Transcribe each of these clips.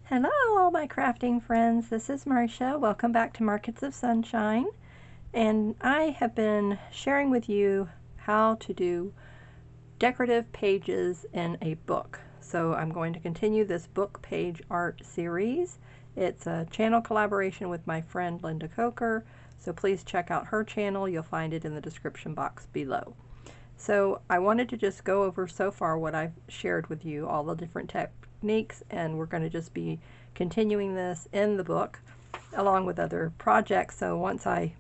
Hello all my crafting friends, this is Marcia. Welcome back to Markets of Sunshine. And I have been sharing with you how to do decorative pages in a book. So I'm going to continue this book page art series. It's a channel collaboration with my friend Linda Coker, so please check out her channel. You'll find it in the description box below. So I wanted to just go over so far what I've shared with you, all the different techniques, and we're going to just be continuing this in the book along with other projects. So once I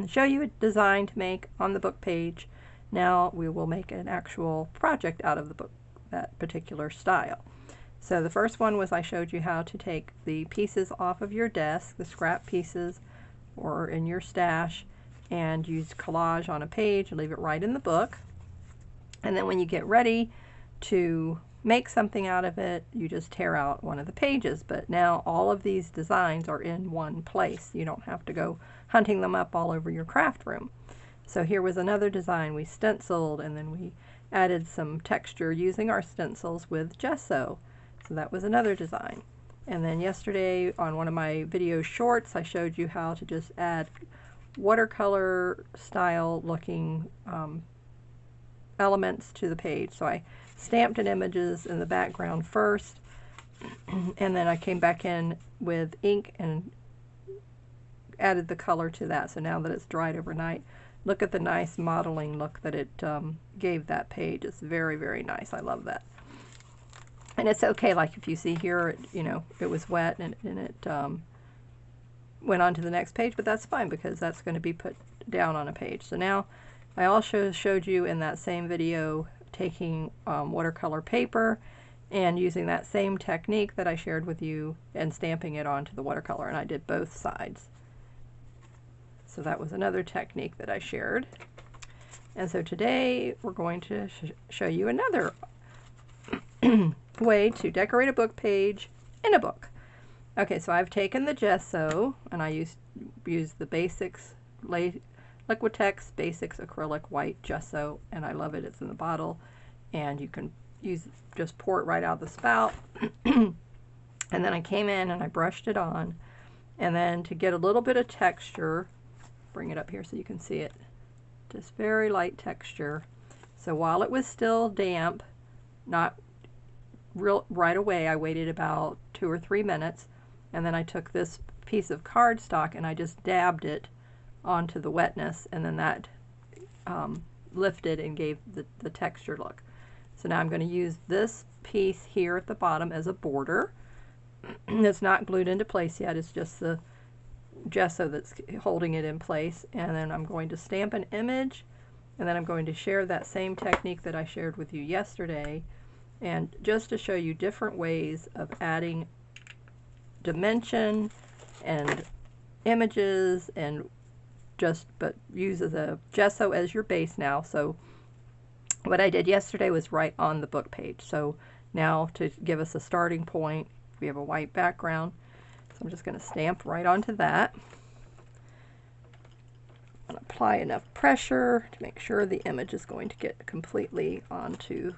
show you a design to make on the book page, now we will make an actual project out of the book, that particular style. So the first one was I showed you how to take the pieces off of your desk, the scrap pieces or in your stash, and use collage on a page and leave it right in the book. And then when you get ready to make something out of it, you just tear out one of the pages. But now all of these designs are in one place. You don't have to go hunting them up all over your craft room. So here was another design we stenciled, and then we added some texture using our stencils with gesso. So that was another design. And then yesterday on one of my video shorts, I showed you how to just add watercolor style looking elements to the page. So I stamped in images in the background first, and then I came back in with ink and added the color to that. So now that it's dried overnight, look at the nice modeling look that it gave that page. It's very, very nice. I love that. And it's okay, like if you see here, it was wet and it went on to the next page, but that's fine because that's going to be put down on a page. So now I also showed you in that same video taking watercolor paper and using that same technique that I shared with you and stamping it onto the watercolor, and I did both sides. So that was another technique that I shared. And so today we're going to show you another way to decorate a book page in a book. Okay, so I've taken the gesso and I used the Basics Liquitex Basics Acrylic White Gesso, and I love it. It's in the bottle, and you can just pour it right out of the spout. And then I came in and I brushed it on, and then to get a little bit of texture, bring it up here so you can see it, just very light texture. So while it was still damp, not right away, I waited about 2 or 3 minutes, and then I took this piece of cardstock and I just dabbed it onto the wetness, and then that lifted and gave the texture look. So now I'm going to use this piece here at the bottom as a border. It's not glued into place yet, it's just the gesso that's holding it in place. And then I'm going to stamp an image, and then I'm going to share that same technique that I shared with you yesterday, and just to show you different ways of adding dimension and images, and but use the gesso as your base now. So what I did yesterday was right on the book page. So now to give us a starting point, we have a white background, so I'm just going to stamp right onto that and apply enough pressure to make sure the image is going to get completely onto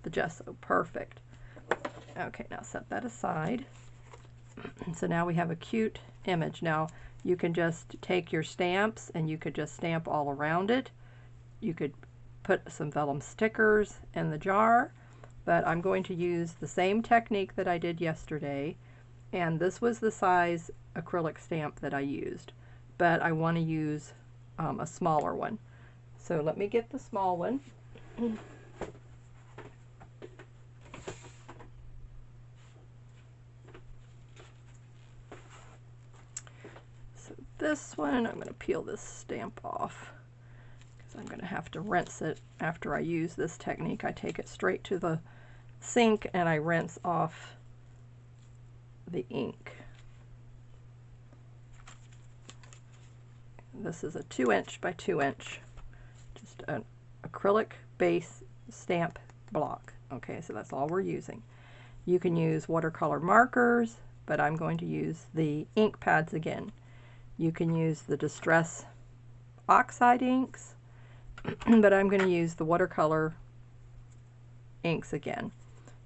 the gesso. Perfect. Okay, now set that aside. So now we have a cute image. Now you can just take your stamps and you could just stamp all around it. You could put some vellum stickers in the jar, but I'm going to use the same technique that I did yesterday, and this was the size acrylic stamp that I used, but I want to use a smaller one. So let me get the small one. This one, I'm going to peel this stamp off because I'm going to have to rinse it after I use this technique. I take it straight to the sink and I rinse off the ink. This is a 2" by 2", just an acrylic base stamp block. Okay, so that's all we're using. You can use watercolor markers, but I'm going to use the ink pads again. You can use the Distress Oxide inks, but I'm going to use the watercolor inks again.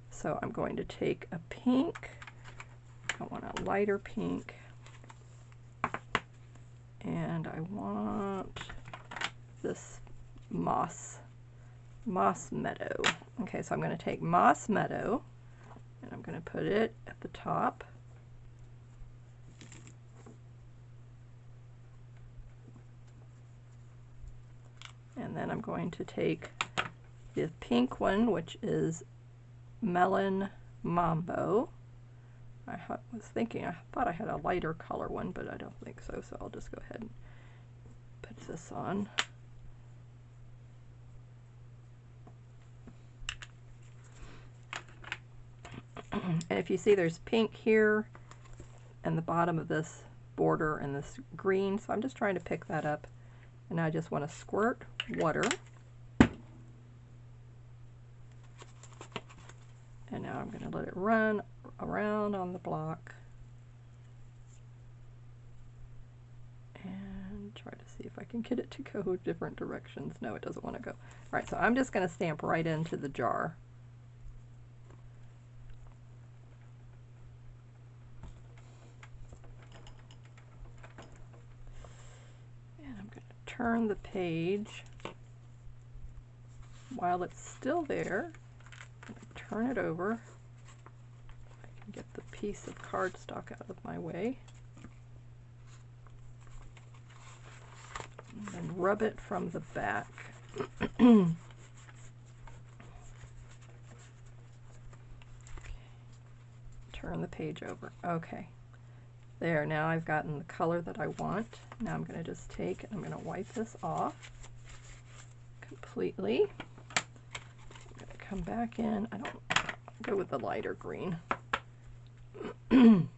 So I'm going to take a pink lighter pink. And I want this moss meadow. Okay, so I'm going to take moss meadow and I'm going to put it at the top. And then I'm going to take the pink one, which is Melon Mambo. I thought I had a lighter color one, but I don't think so, so I'll just go ahead and put this on. And if you see, there's pink here and the bottom of this border and this green, so I'm just trying to pick that up. And I just want to squirt water. And now I'm going to let it run around on the block. And try to see if I can get it to go different directions. No, it doesn't want to go. All right, so I'm just going to stamp right into the jar. Turn the page while it's still there. Turn it over. I can get the piece of cardstock out of my way. And then rub it from the back. Turn the page over. Okay. There, now I've gotten the color that I want. Now I'm going to just take, I'm going to wipe this off completely. I'm going to come back in. I don't go with the lighter green. Again,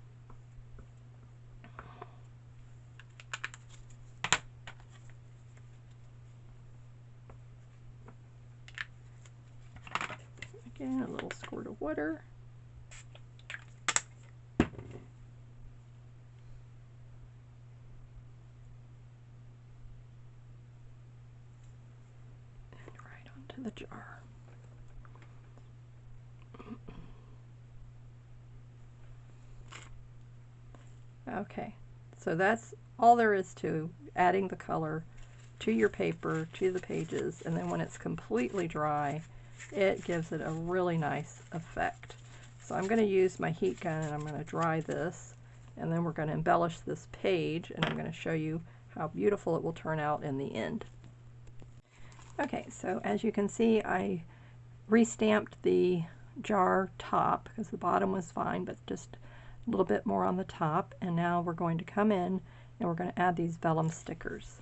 a little squirt of water. The jar. Okay, so that's all there is to adding the color to your paper, to the pages, and then when it's completely dry, it gives it a really nice effect. So I'm going to use my heat gun and I'm going to dry this, and then we're going to embellish this page, and I'm going to show you how beautiful it will turn out in the end. Okay, so as you can see, I re-stamped the jar top because the bottom was fine, but just a little bit more on the top. And now we're going to come in and we're going to add these vellum stickers.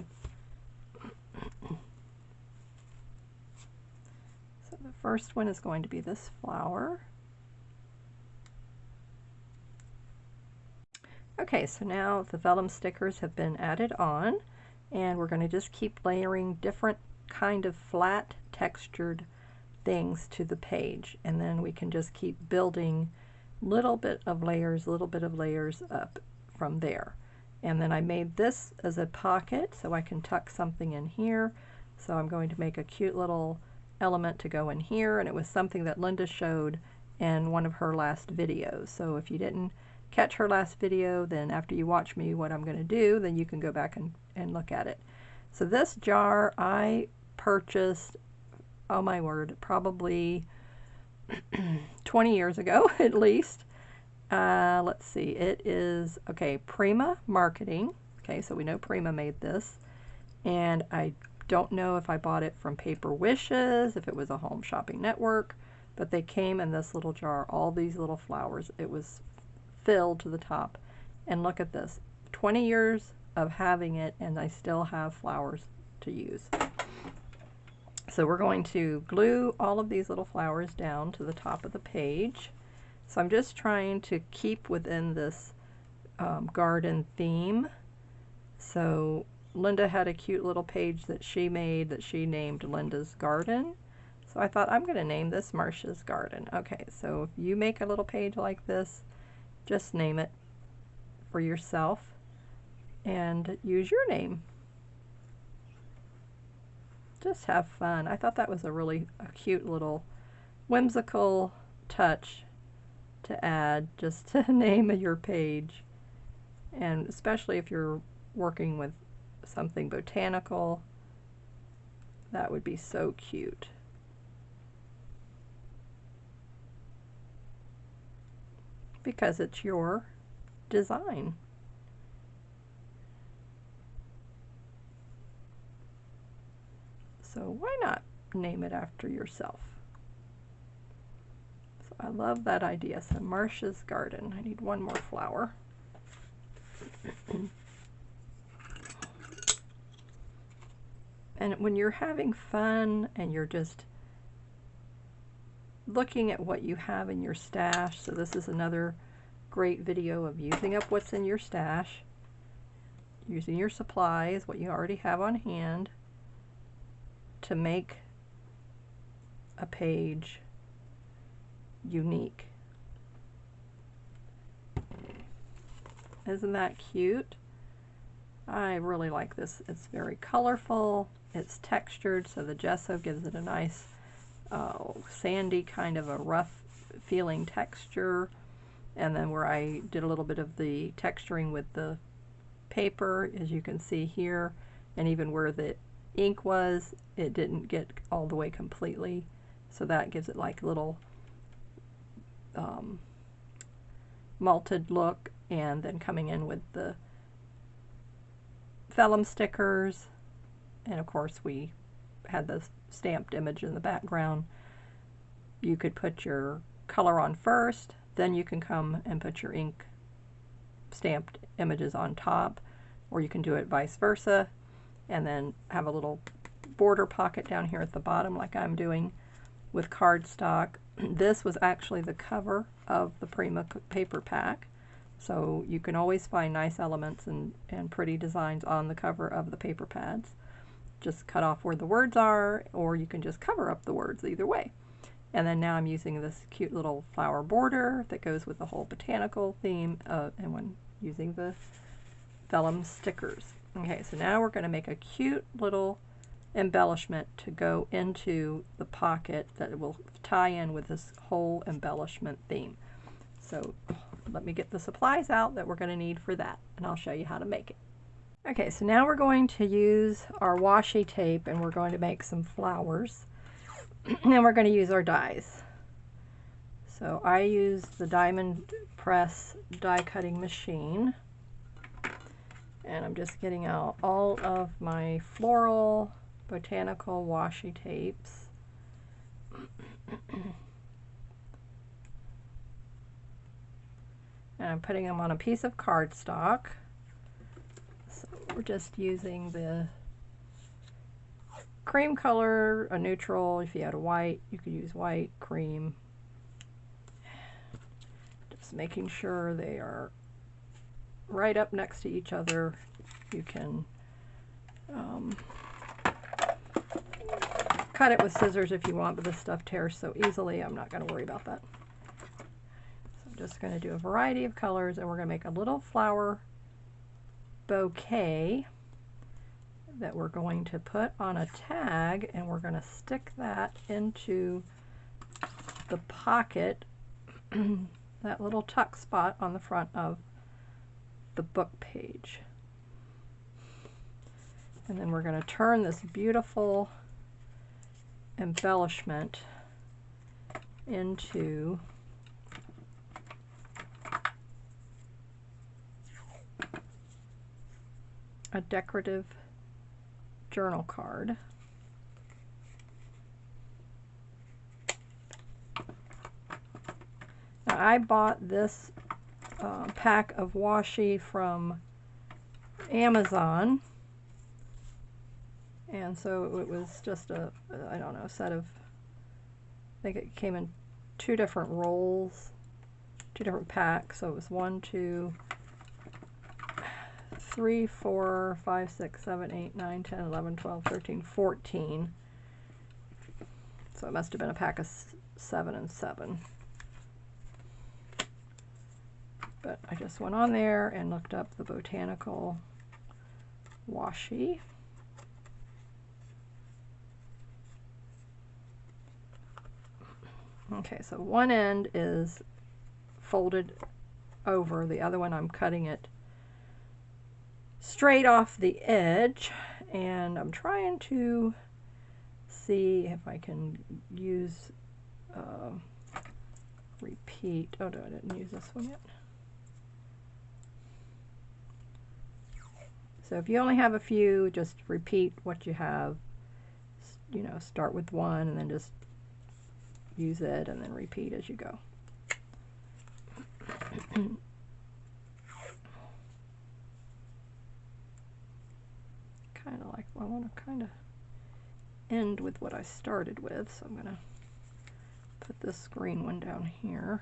So the first one is going to be this flower. Okay, so now the vellum stickers have been added on, and we're going to just keep layering different kind of flat textured things to the page, and then we can just keep building little bit of layers up from there. And then I made this as a pocket so I can tuck something in here, so I'm going to make a cute little element to go in here, and it was something that Linda showed in one of her last videos. So if you didn't catch her last video, then after you watch me what I'm going to do, then you can go back and look at it. So this jar I purchased, oh my word, probably 20 years ago at least. Let's see, it is, okay, Prima Marketing. Okay, so we know Prima made this. And I don't know if I bought it from Paper Wishes, if it was a Home Shopping Network, but they came in this little jar, all these little flowers. It was filled to the top. And look at this, 20 years of having it, and I still have flowers to use. So we're going to glue all of these little flowers down to the top of the page. So I'm just trying to keep within this garden theme. So Linda had a cute little page that she made that she named Linda's Garden. So I thought, I'm going to name this Marcia's Garden. Okay, so if you make a little page like this, just name it for yourself and use your name. Just have fun. I thought that was a really cute little whimsical touch to add just to name your page. And especially if you're working with something botanical, that would be so cute. Because it's your design. So why not name it after yourself? So I love that idea. So Marcia's Garden. I need one more flower. And when you're having fun and you're just looking at what you have in your stash, so this is another great video of using up what's in your stash, using your supplies, what you already have on hand, to make a page unique. Isn't that cute? I really like this. It's very colorful. It's textured, so the gesso gives it a nice sandy, kind of a rough feeling texture. And then where I did a little bit of the texturing with the paper, as you can see here, and even where the ink was, it didn't get all the way completely. So that gives it like a little malted look. And then coming in with the Vellum stickers, and of course we had the stamped image in the background. You could put your color on first, then you can come and put your ink stamped images on top, or you can do it vice versa, and then have a little border pocket down here at the bottom like I'm doing with cardstock. This was actually the cover of the Prima paper pack. So you can always find nice elements and pretty designs on the cover of the paper pads. Just cut off where the words are, or you can just cover up the words, either way. And then now I'm using this cute little flower border that goes with the whole botanical theme, and when using the Vellum stickers. Okay, so now we're going to make a cute little embellishment to go into the pocket that will tie in with this whole embellishment theme. So let me get the supplies out that we're going to need for that, and I'll show you how to make it. Okay, so now we're going to use our washi tape, and we're going to make some flowers, and we're going to use our dies. So I use the Diamond Press die cutting machine, and I'm just getting out all of my floral botanical washi tapes. And I'm putting them on a piece of cardstock. So we're just using the cream color, a neutral. If you had a white, you could use white, cream. Just making sure they are right up next to each other. You can cut it with scissors if you want, but this stuff tears so easily, I'm not going to worry about that. Just going to do a variety of colors, and we're going to make a little flower bouquet that we're going to put on a tag, and we're going to stick that into the pocket, that little tuck spot on the front of the book page. And then we're going to turn this beautiful embellishment into a decorative journal card. Now, I bought this pack of washi from Amazon, and so it was just a, I don't know, a set of, I think it came in 2 different rolls, 2 different packs, so it was 1, 2, 3, 4, 5, 6, 7, 8, 9, 10, 11, 12, 13, 14. So it must have been a pack of 7 and 7. But I just went on there and looked up the botanical washi. Okay, so one end is folded over. The other one I'm cutting it straight off the edge, and I'm trying to see if I can use repeat. Oh no, I didn't use this one yet. So if you only have a few, just repeat what you have. You know, start with one and then just use it and then repeat as you go. Kind of like, I want to kind of end with what I started with, so I'm going to put this green one down here.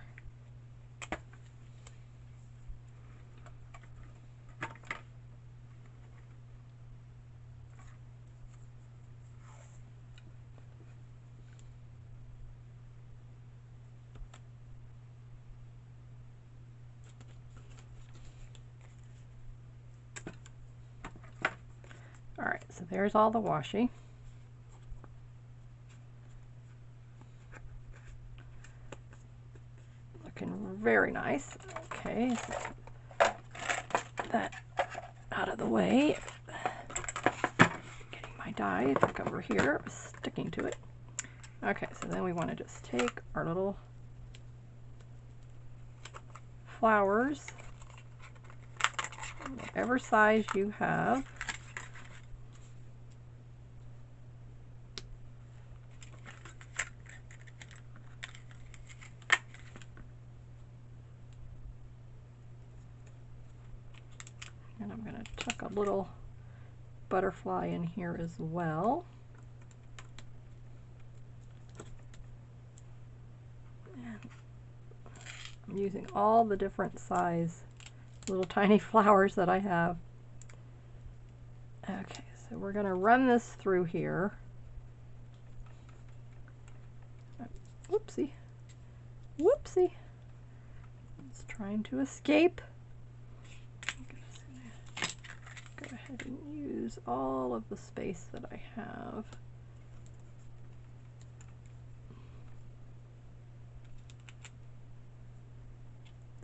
Alright, so there's all the washi. Looking very nice. Okay, so put that out of the way. Getting my die back over here, sticking to it. Okay, so then we want to just take our little flowers, whatever size you have. And I'm going to tuck a little butterfly in here as well. And I'm using all the different size little tiny flowers that I have. Okay, so we're going to run this through here. Whoopsie. Whoopsie. It's trying to escape. Go ahead and use all of the space that I have.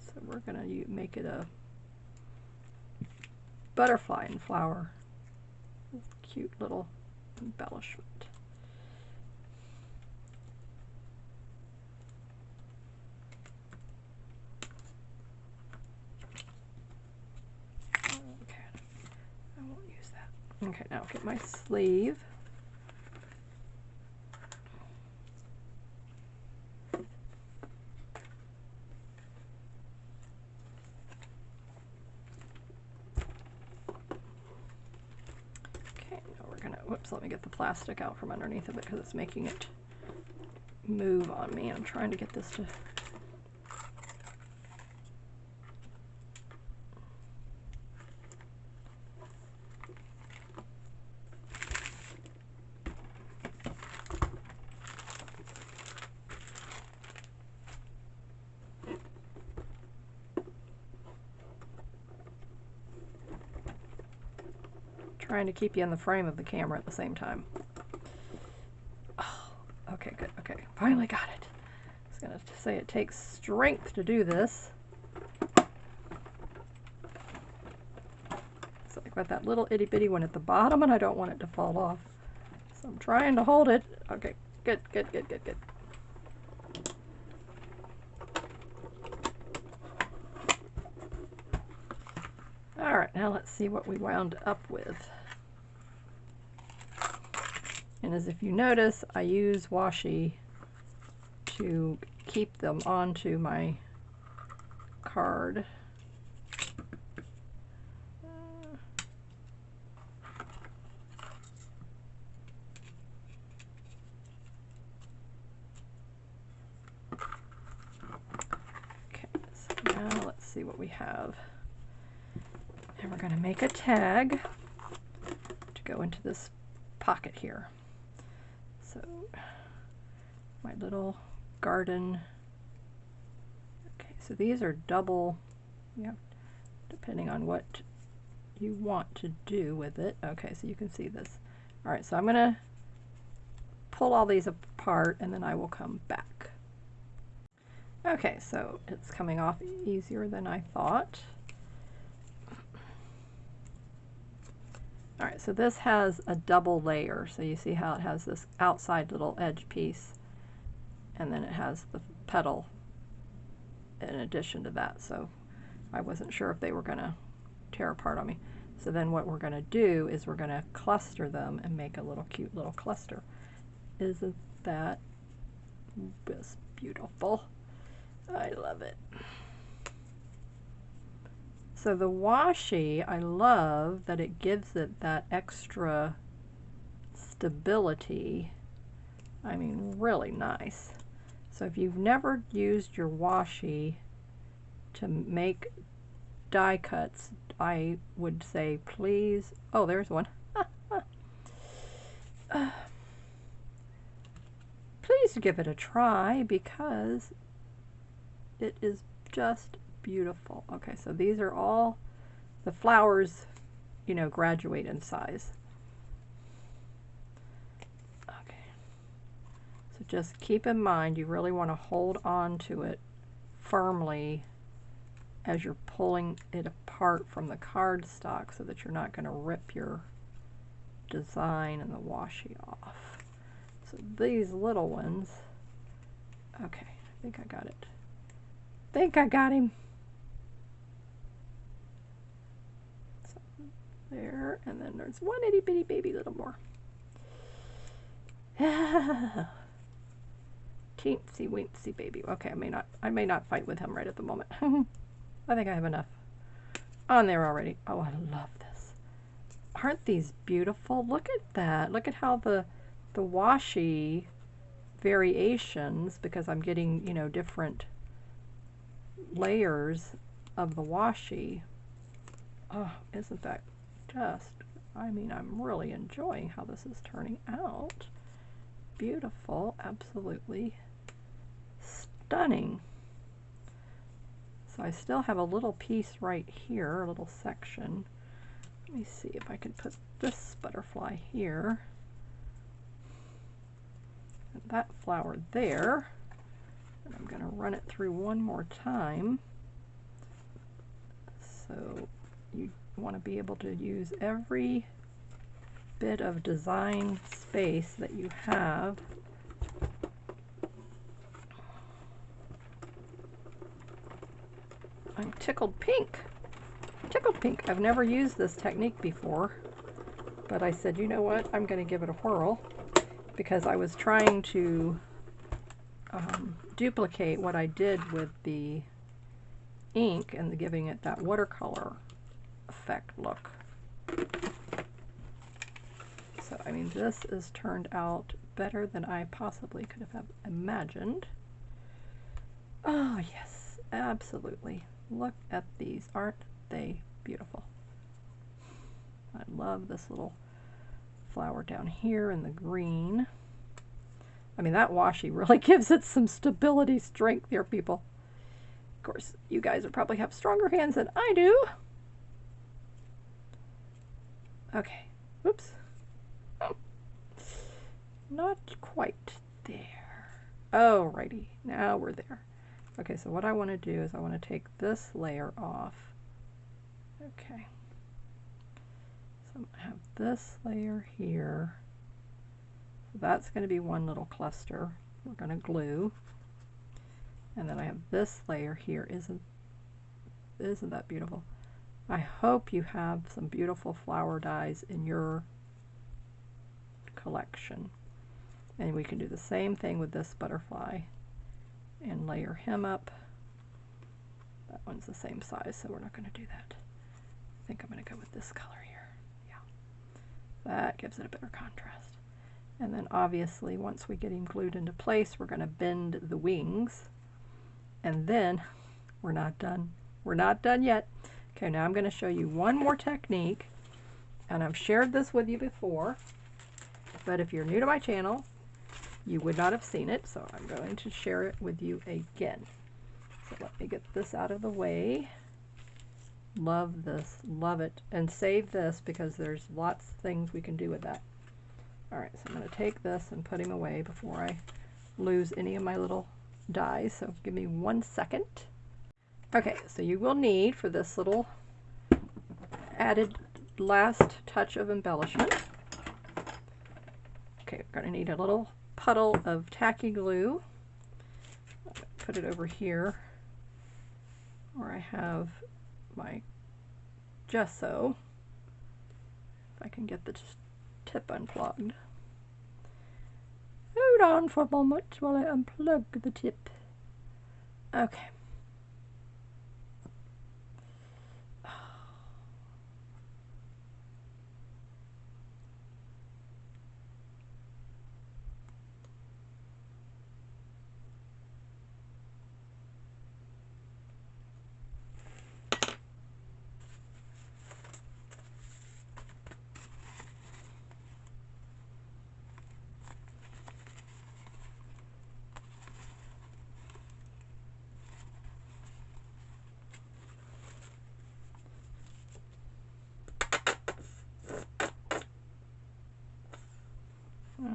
So we're going to make it a butterfly and flower. Cute little embellishment. Okay, now get my sleeve. Okay, now we're gonna, whoops, let me get the plastic out from underneath of it because it's making it move on me. I'm trying to get this to trying to keep you in the frame of the camera at the same time. Oh, okay, good. Okay, finally got it. I was going to say it takes strength to do this. So I've got that little itty bitty one at the bottom and I don't want it to fall off. So I'm trying to hold it. Okay, good, good, good, good, good. Alright, now let's see what we wound up with. And as if you notice, I use washi to keep them onto my card. Okay, so now let's see what we have. And we're going to make a tag to go into this pocket here. So my little garden. Okay, so these are double, yeah, depending on what you want to do with it. Okay, so you can see this. All right, so I'm going to pull all these apart and then I will come back. Okay, so it's coming off easier than I thought. Alright, so this has a double layer, so you see how it has this outside little edge piece, and then it has the petal in addition to that, so I wasn't sure if they were going to tear apart on me. So then what we're going to do is we're going to cluster them and make a little cute little cluster. Isn't that just beautiful? I love it. So the washi, I love that it gives it that extra stability. I mean, really nice. So if you've never used your washi to make die cuts, I would say please, oh, there's one. Please give it a try because it is just beautiful. Okay, so these are all the flowers, you know, graduate in size. Okay, so just keep in mind you really want to hold on to it firmly as you're pulling it apart from the cardstock so that you're not going to rip your design and the washi off. So these little ones, okay, I think I got it. I think I got him. So there, and then there's one itty bitty baby little more. Teensy weensy baby. Okay, I may not fight with him right at the moment. I think I have enough on there already. Oh, I love this. Aren't these beautiful? Look at that. Look at how the washi variations, because I'm getting, you know, different layers of the washi. Oh, isn't that just, I mean, I'm really enjoying how this is turning out. Beautiful, absolutely stunning. So I still have a little piece right here, a little section. Let me see if I can put this butterfly here. And that flower there. And I'm going to run it through one more time. So you want to be able to use every bit of design space that you have. I'm tickled pink. Tickled pink. I've never used this technique before, but I said, you know what, I'm going to give it a whirl because I was trying to duplicate what I did with the ink and giving it that watercolor effect look. So, I mean, this is turned out better than I possibly could have imagined. Oh, yes, absolutely. Look at these. Aren't they beautiful? I love this little flower down here in the green. I mean, that washi really gives it some stability, strength here, people. Of course, you guys would probably have stronger hands than I do. Okay. Oops. Oh. Not quite there. Alrighty. Now we're there. Okay, so what I want to do is I want to take this layer off. Okay. So I'm going to have this layer here. So that's going to be one little cluster. We're going to glue. And then I have this layer here. Isn't that beautiful? I hope you have some beautiful flower dies in your collection. And we can do the same thing with this butterfly and layer him up. That one's the same size, so we're not going to do that. I think I'm going to go with this color here. Yeah, that gives it a better contrast. And then obviously once we get him glued into place, we're going to bend the wings. And then we're not done. We're not done yet. Okay, now I'm going to show you one more technique, and I've shared this with you before, but if you're new to my channel, you would not have seen it, so I'm going to share it with you again. So let me get this out of the way. Love this, love it, and save this because there's lots of things we can do with that. Alright, so I'm going to take this and put him away before I lose any of my little dies, so give me 1 second. Okay, so you will need, for this little added last touch of embellishment, okay, we're going to need a little puddle of tacky glue. Put it over here where I have my gesso. If I can get the tip unplugged. Hold on for a moment while I unplug the tip. Okay.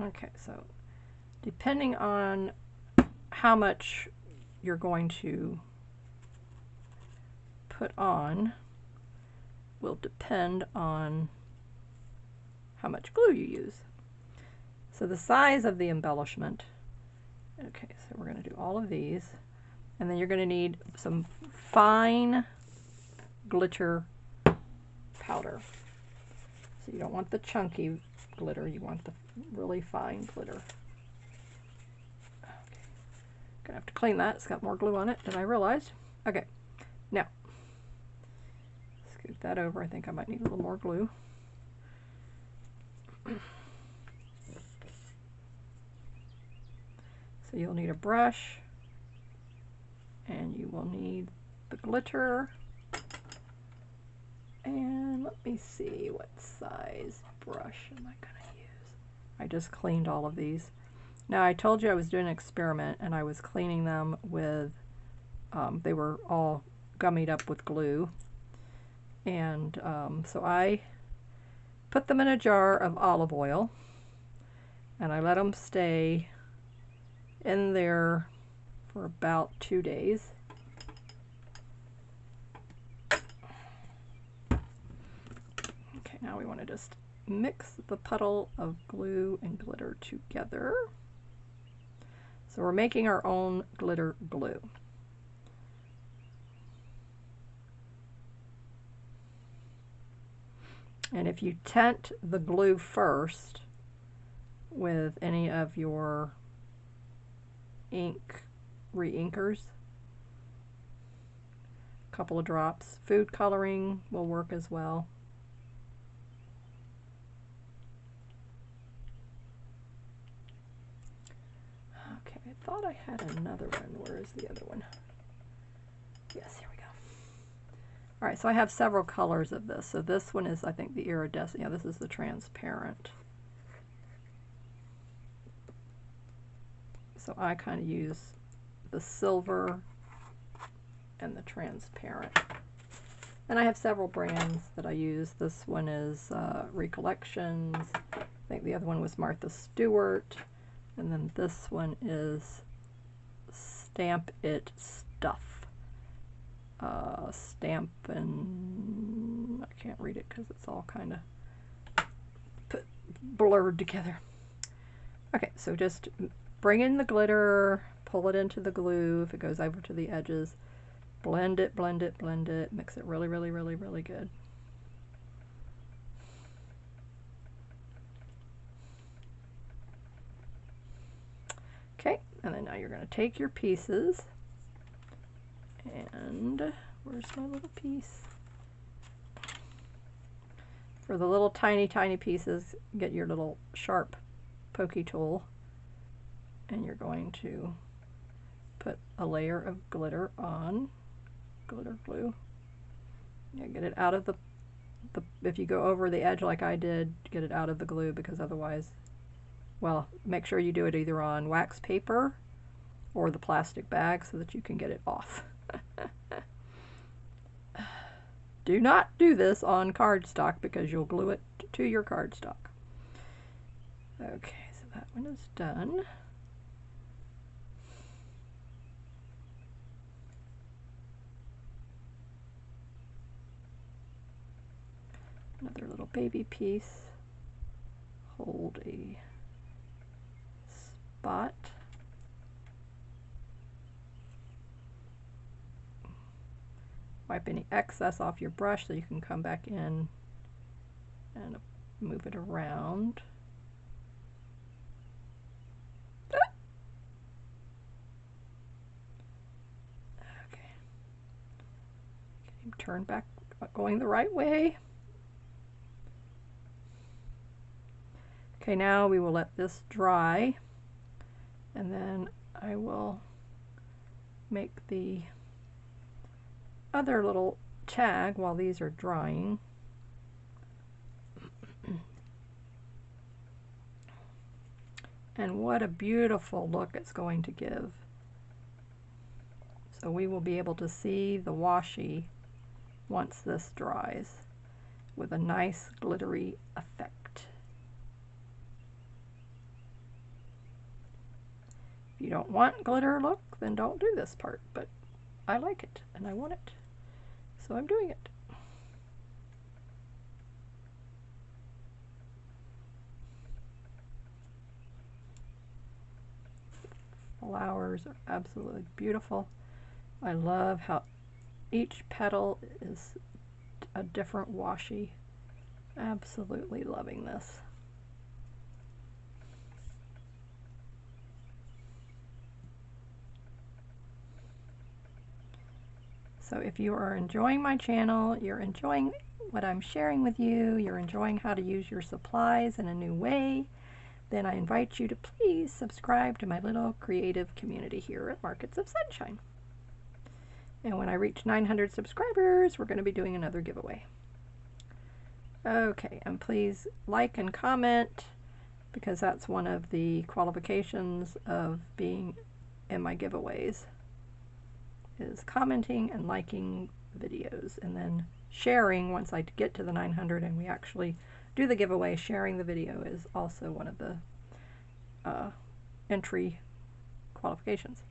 Okay, so depending on how much you're going to put on will depend on how much glue you use. So the size of the embellishment, okay, so we're going to do all of these, and then you're going to need some fine glitter powder. So you don't want the chunky glitter, you want the really fine glitter. Okay. Gonna have to clean that, it's got more glue on it than I realized. Okay, now scoot that over. I think I might need a little more glue. So you'll need a brush, and you will need the glitter. And let me see, what size brush am I going to use? I just cleaned all of these. Now I told you I was doing an experiment, and I was cleaning them with, they were all gummied up with glue. And so I put them in a jar of olive oil, and I let them stay in there for about 2 days. Okay, now we want to just mix the puddle of glue and glitter together. So we're making our own glitter glue. And if you tent the glue first with any of your ink re-inkers, a couple of drops, food coloring will work as well. Okay, I thought I had another one. Where is the other one? Yes, here we go. All right, so I have several colors of this. So this one is, I think, the iridescent. Yeah, this is the transparent. So I kind of use the silver and the transparent. And I have several brands that I use. This one is Recollections. I think the other one was Martha Stewart. And then this one is Stamp It Stuff. Stamp and I can't read it because it's all kind of blurred together. Okay, so just bring in the glitter, pull it into the glue if it goes over to the edges, blend it, blend it, blend it, mix it really, really, really, really good. Okay, and then now you're going to take your pieces, and where's my little piece? For the little tiny, tiny pieces, get your little sharp pokey tool, and you're going to put a layer of glitter on, glitter glue. Yeah, get it out of the if you go over the edge like I did, get it out of the glue, because otherwise, well, make sure you do it either on wax paper or the plastic bag so that you can get it off. Do not do this on cardstock because you'll glue it to your cardstock. Okay, so that one is done. Another little baby piece. Hold a spot. Wipe any excess off your brush so you can come back in and move it around. Okay. Turn back, going the right way. Okay, now we will let this dry, and then I will make the other little tag while these are drying. And what a beautiful look it's going to give. So we will be able to see the washi once this dries with a nice glittery effect. If you don't want glitter look, then don't do this part, but I like it and I want it, so I'm doing it. Flowers are absolutely beautiful. I love how each petal is a different washi. Absolutely loving this. So if you are enjoying my channel, you're enjoying what I'm sharing with you, you're enjoying how to use your supplies in a new way, then I invite you to please subscribe to my little creative community here at Markets of Sunshine. And when I reach 900 subscribers, we're going to be doing another giveaway. Okay, and please like and comment, because that's one of the qualifications of being in my giveaways, is commenting and liking videos, and then sharing once I get to the 900 and we actually do the giveaway. Sharing the video is also one of the entry qualifications.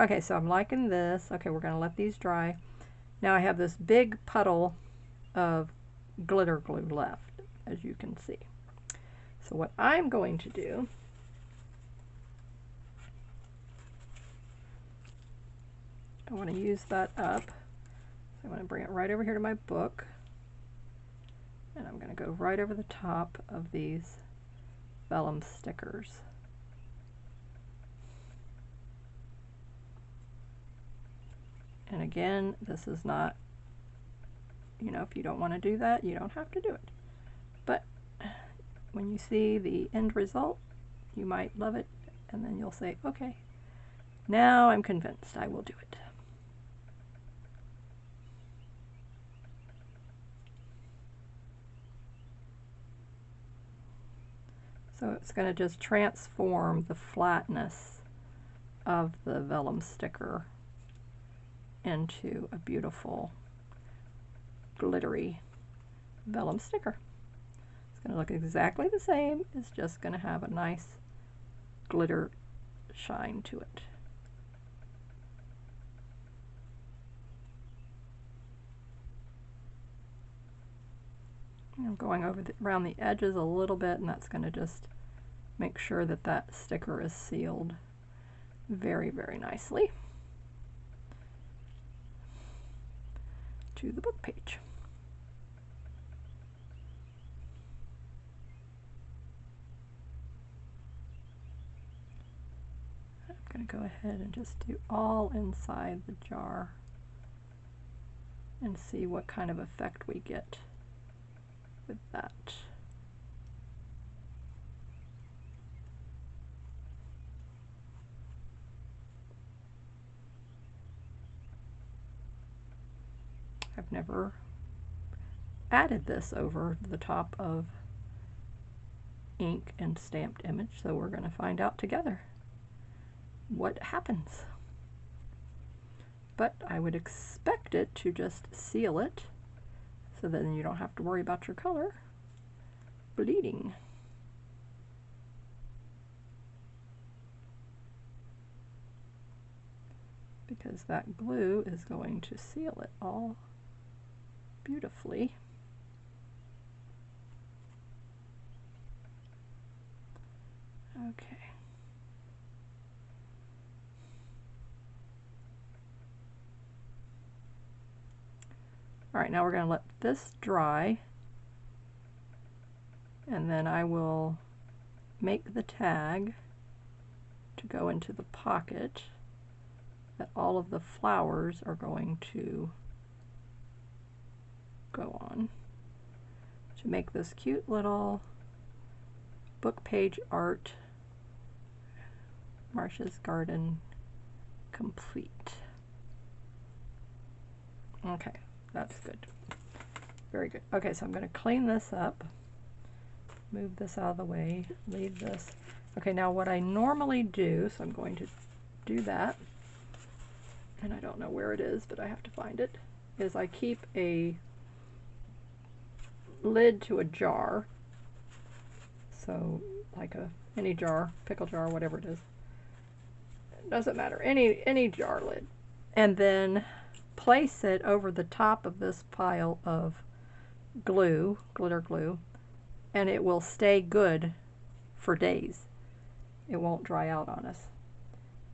Okay, so I'm liking this. Okay, we're going to let these dry. Now I have this big puddle of glitter glue left, as you can see. So what I'm going to do, I want to use that up. So I'm going to bring it right over here to my book. And I'm going to go right over the top of these vellum stickers. And again, this is not, you know, if you don't want to do that, you don't have to do it. But when you see the end result, you might love it, and then you'll say, okay, now I'm convinced I will do it. So it's going to just transform the flatness of the vellum sticker into a beautiful glittery vellum sticker. It's going to look exactly the same. It's just going to have a nice glitter shine to it. I'm going over around the edges a little bit, and that's going to just make sure that that sticker is sealed very, very nicely to the book page. I'm going to go ahead and just do all inside the jar and see what kind of effect we get with that. I've never added this over the top of ink and stamped image, so we're going to find out together what happens. But I would expect it to just seal it, so then you don't have to worry about your color bleeding. Because that glue is going to seal it all beautifully. Alright, now we're going to let this dry, and then I will make the tag to go into the pocket that all of the flowers are going to go on to make this cute little book page art, Marsha's Garden, complete. Okay, that's good. Very good. Okay, so I'm going to clean this up, move this out of the way, leave this. Okay, now what I normally do, so I'm going to do that, and I don't know where it is, but I have to find it, is I keep a lid to a jar, so like any jar, pickle jar, whatever it is. It doesn't matter, any jar lid. And then place it over the top of this pile of glue, glitter glue, and it will stay good for days. It won't dry out on us.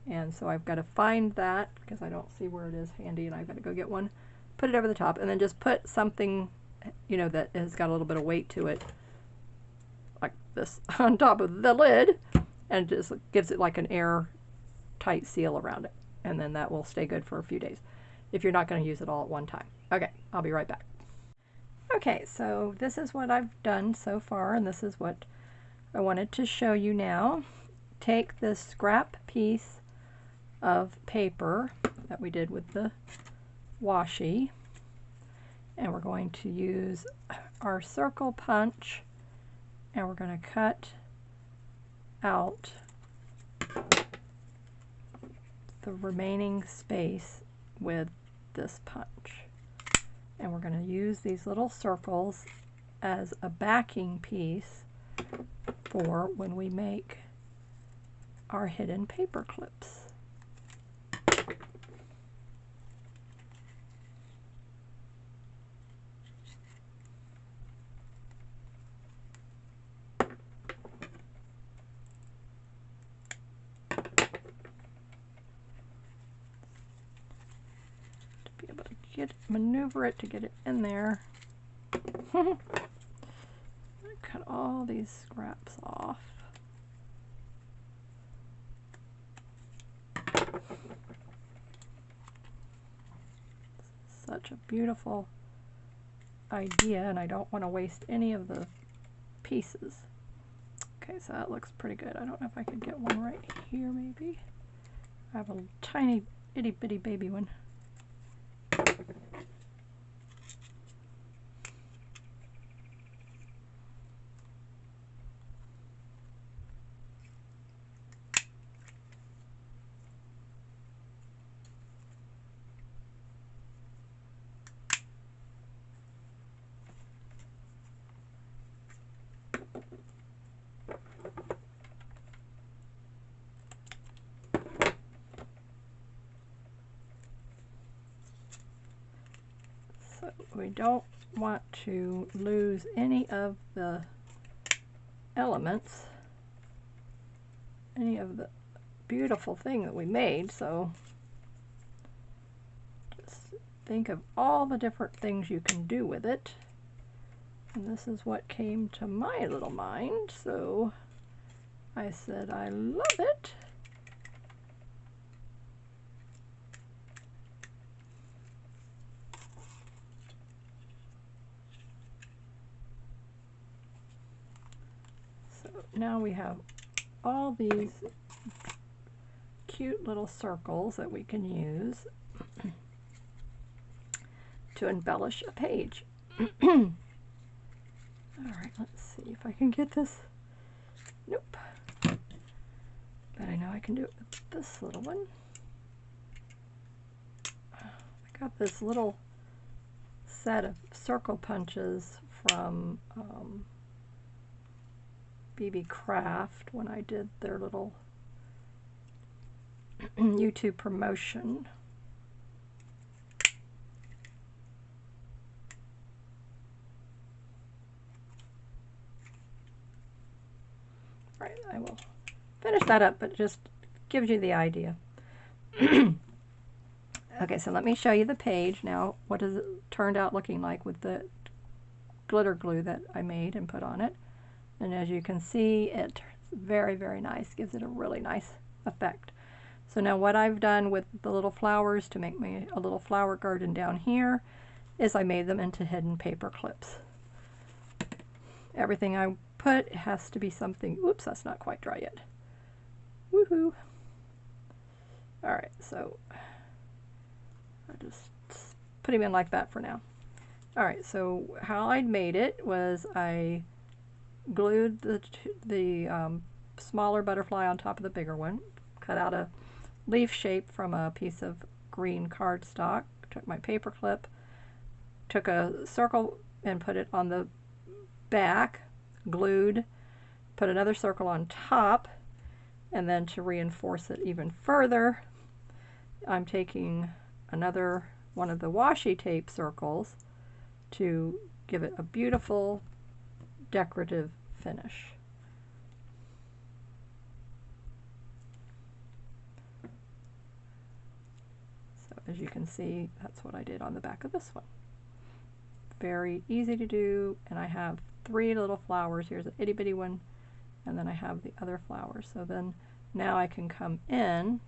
And so I've got to find that because I don't see where it is handy, and I've got to go get one, put it over the top, and then just put something, you know, that has got a little bit of weight to it, like this, on top of the lid, and just gives it like an airtight seal around it. And then that will stay good for a few days if you're not going to use it all at one time. Okay, I'll be right back. Okay, so this is what I've done so far, and this is what I wanted to show you now. Take this scrap piece of paper that we did with the washi, and we're going to use our circle punch, and we're going to cut out the remaining space with this punch. And we're going to use these little circles as a backing piece for when we make our hidden paper clips. To be able to maneuver it to get it in there. Cut all these scraps off. Such a beautiful idea, and I don't want to waste any of the pieces. Okay, so that looks pretty good. I don't know if I could get one right here, maybe. I have a tiny itty bitty baby one. So we don't want to lose any of the elements, any of the beautiful thing that we made, so just think of all the different things you can do with it. And this is what came to my little mind, so I said I love it. So now we have all these cute little circles that we can use to embellish a page. Alright, let's see if I can get this. Nope. But I know I can do it with this little one. I got this little set of circle punches from BB Craft when I did their little YouTube promotion. Right, I will finish that up, but just gives you the idea. Okay, so let me show you the page now. What does it turned out looking like with the glitter glue that I made and put on it? And as you can see, it's very, very nice. Gives it a really nice effect. So now what I've done with the little flowers to make me a little flower garden down here is I made them into hidden paper clips. Everything I put has to be something, oops, that's not quite dry yet. Woohoo! Alright, so I just put him in like that for now. Alright, so how I made it was I glued the smaller butterfly on top of the bigger one, cut out a leaf shape from a piece of green cardstock, took my paper clip, took a circle and put it on the back, glued, put another circle on top, and then to reinforce it even further, I'm taking another one of the washi tape circles to give it a beautiful decorative finish. So as you can see, that's what I did on the back of this one. Very easy to do, and I have 3 little flowers. Here's an itty bitty one, and then I have the other flower. So then now I can come in.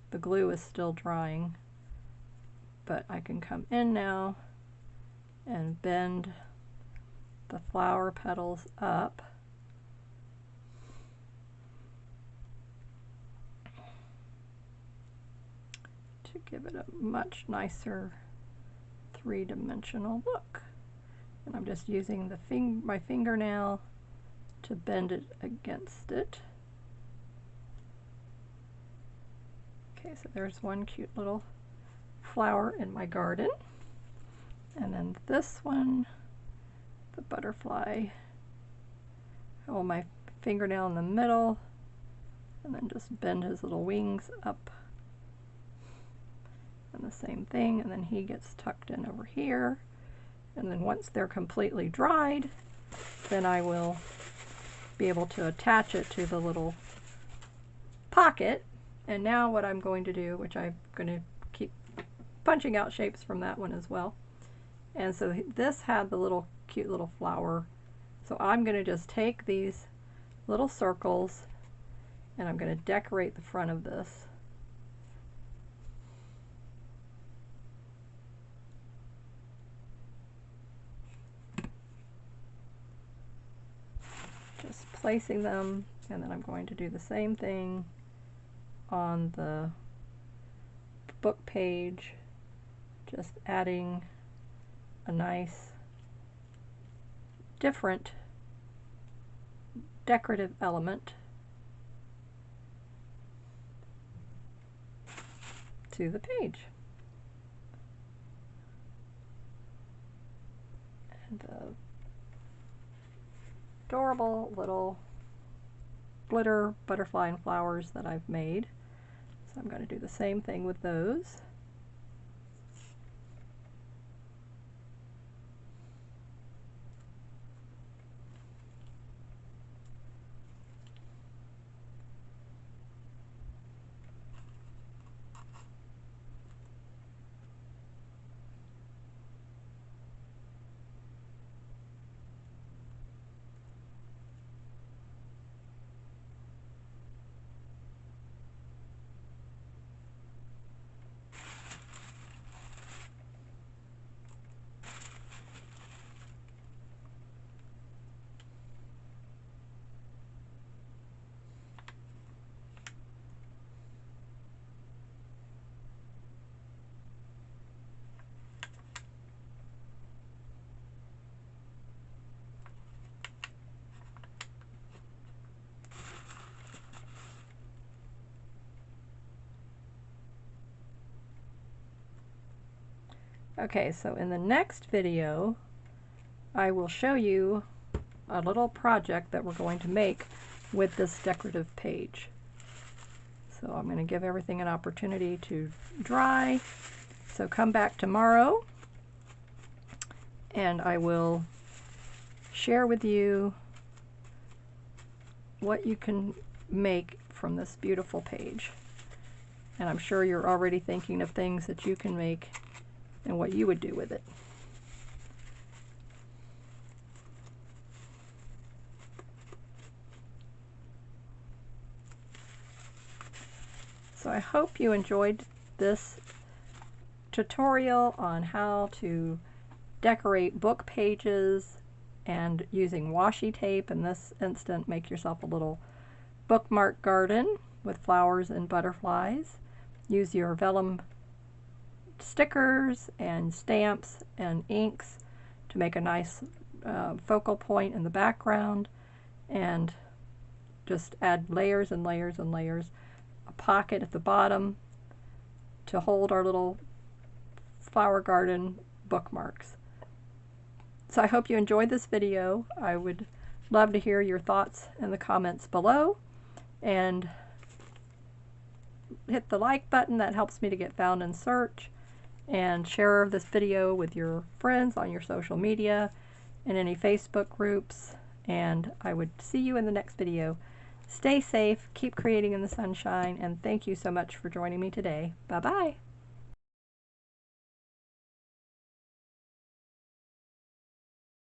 The glue is still drying, but I can come in now and bend the flower petals up to give it a much nicer three-dimensional look. And I'm just using the my fingernail to bend it against it. Okay, so there's one cute little flower in my garden. And then this one, the butterfly, hold my fingernail in the middle, and then just bend his little wings up. And the same thing, and then he gets tucked in over here. And then once they're completely dried, then I will be able to attach it to the little pocket. And now what I'm going to do, which I'm going to keep punching out shapes from that one as well. And so this had the little cute little flower. So I'm going to just take these little circles and I'm going to decorate the front of this. Just placing them, and then I'm going to do the same thing on the book page, just adding a nice different decorative element to the page. And the adorable little glitter butterfly and flowers that I've made. So I'm going to do the same thing with those. Okay, so in the next video, I will show you a little project that we're going to make with this decorative page. So I'm going to give everything an opportunity to dry. So come back tomorrow and I will share with you what you can make from this beautiful page. And I'm sure you're already thinking of things that you can make and what you would do with it. So I hope you enjoyed this tutorial on how to decorate book pages and using washi tape. In this instant, make yourself a little bookmark garden with flowers and butterflies. Use your vellum stickers and stamps and inks to make a nice focal point in the background, and just add layers and layers and layers. A pocket at the bottom to hold our little flower garden bookmarks. So I hope you enjoyed this video. I would love to hear your thoughts in the comments below, and hit the like button. That helps me to get found in search, and share this video with your friends on your social media and any Facebook groups, and I would see you in the next video. Stay safe, keep creating in the sunshine, and thank you so much for joining me today. Bye-bye.